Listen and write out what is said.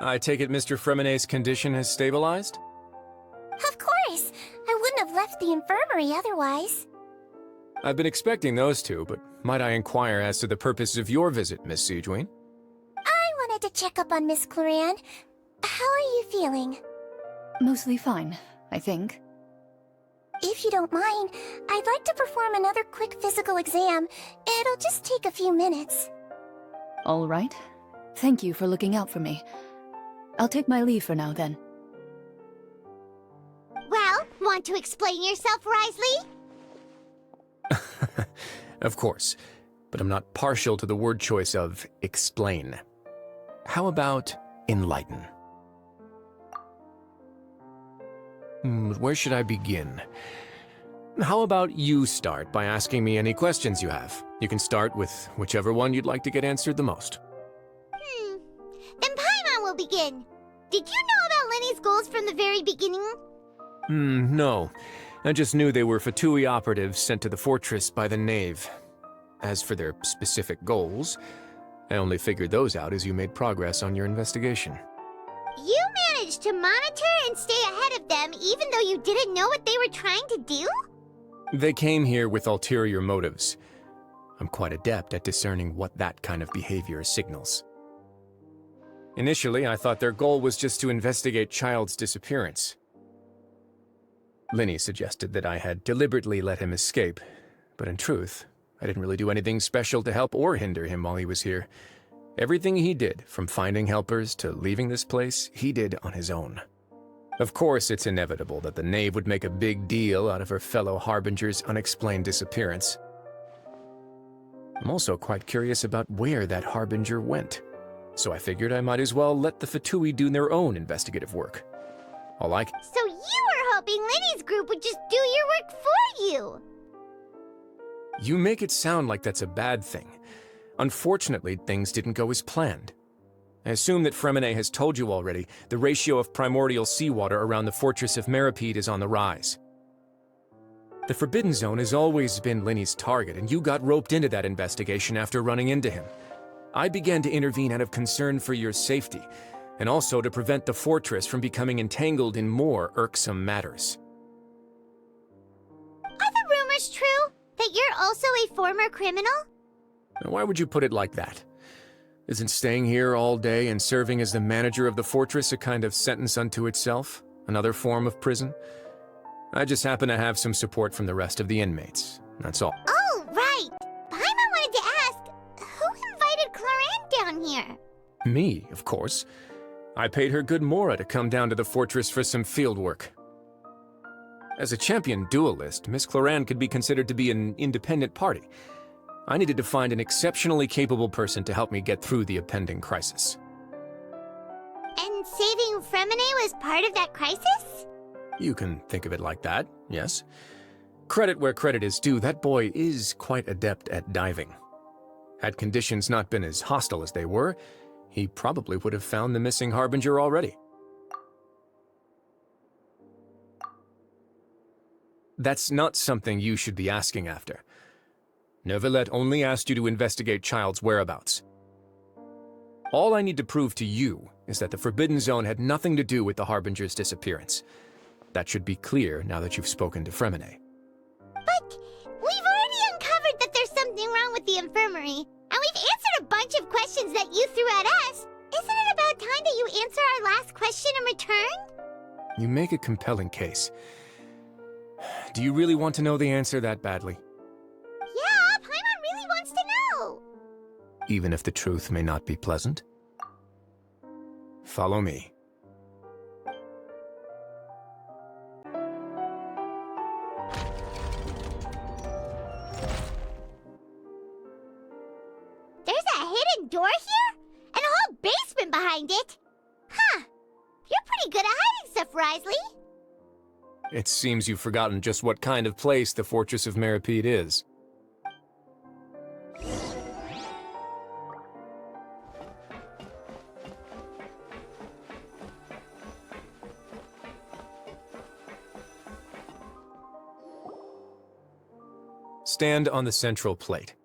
I take it Mr. Fremonet's condition has stabilized? Of course! I wouldn't have left the infirmary otherwise. I've been expecting those two, but might I inquire as to the purpose of your visit, Miss Sejuin? I wanted to check up on Miss Cloran. How are you feeling? Mostly fine, I think. If you don't mind, I'd like to perform another quick physical exam. It'll just take a few minutes. All right. Thank you for looking out for me. I'll take my leave for now, then. Well, want to explain yourself, Risley? Of course, but I'm not partial to the word choice of explain. How about enlighten? Where should I begin? How about you start by asking me any questions you have? You can start with whichever one you'd like to get answered the most. Then Paimon will begin. Did you know about Lenny's goals from the very beginning? No. I just knew they were Fatui operatives sent to the fortress by the Knave. As for their specific goals, I only figured those out as you made progress on your investigation. You managed to monitor and stay ahead of them even though you didn't know what they were trying to do? They came here with ulterior motives. I'm quite adept at discerning what that kind of behavior signals. Initially, I thought their goal was just to investigate Child's disappearance. Linny suggested that I had deliberately let him escape, but in truth, I didn't really do anything special to help or hinder him while he was here. Everything he did, from finding helpers to leaving this place, he did on his own. Of course, it's inevitable that the Knave would make a big deal out of her fellow Harbinger's unexplained disappearance. I'm also quite curious about where that Harbinger went, so I figured I might as well let the Fatui do their own investigative work. So you were hoping Lenny's group would just do your work for you! You make it sound like that's a bad thing. Unfortunately, things didn't go as planned. I assume that Fremonet has told you already, the ratio of primordial seawater around the fortress of Meripede is on the rise. The Forbidden Zone has always been Lenny's target, and you got roped into that investigation after running into him. I began to intervene out of concern for your safety, and also to prevent the fortress from becoming entangled in more irksome matters. Are the rumors true? That you're also a former criminal? Why would you put it like that? Isn't staying here all day and serving as the manager of the fortress a kind of sentence unto itself? Another form of prison? I just happen to have some support from the rest of the inmates, that's all. Oh, right! Paimon wanted to ask, who invited Cloran down here? Me, of course. I paid her good Mora to come down to the fortress for some field work. As a champion duelist, Miss Cloran could be considered to be an independent party. I needed to find an exceptionally capable person to help me get through the impending crisis. And saving Fremonet was part of that crisis? You can think of it like that, yes. Credit where credit is due, that boy is quite adept at diving. Had conditions not been as hostile as they were, he probably would have found the missing Harbinger already. That's not something you should be asking after. Neuvillette only asked you to investigate Child's whereabouts. All I need to prove to you is that the Forbidden Zone had nothing to do with the Harbinger's disappearance. That should be clear now that you've spoken to Fremonet. But we've already uncovered that there's something wrong with the infirmary, and we've answered a bunch of questions that you threw at us. Isn't it about time that you answer our last question in return? You make a compelling case. Do you really want to know the answer that badly? Yeah, Paimon really wants to know! Even if the truth may not be pleasant? Follow me. There's a hidden door here? And a whole basement behind it? Huh. You're pretty good at hiding stuff, Risley. It seems you've forgotten just what kind of place the Fortress of Meripede is. Stand on the central plate.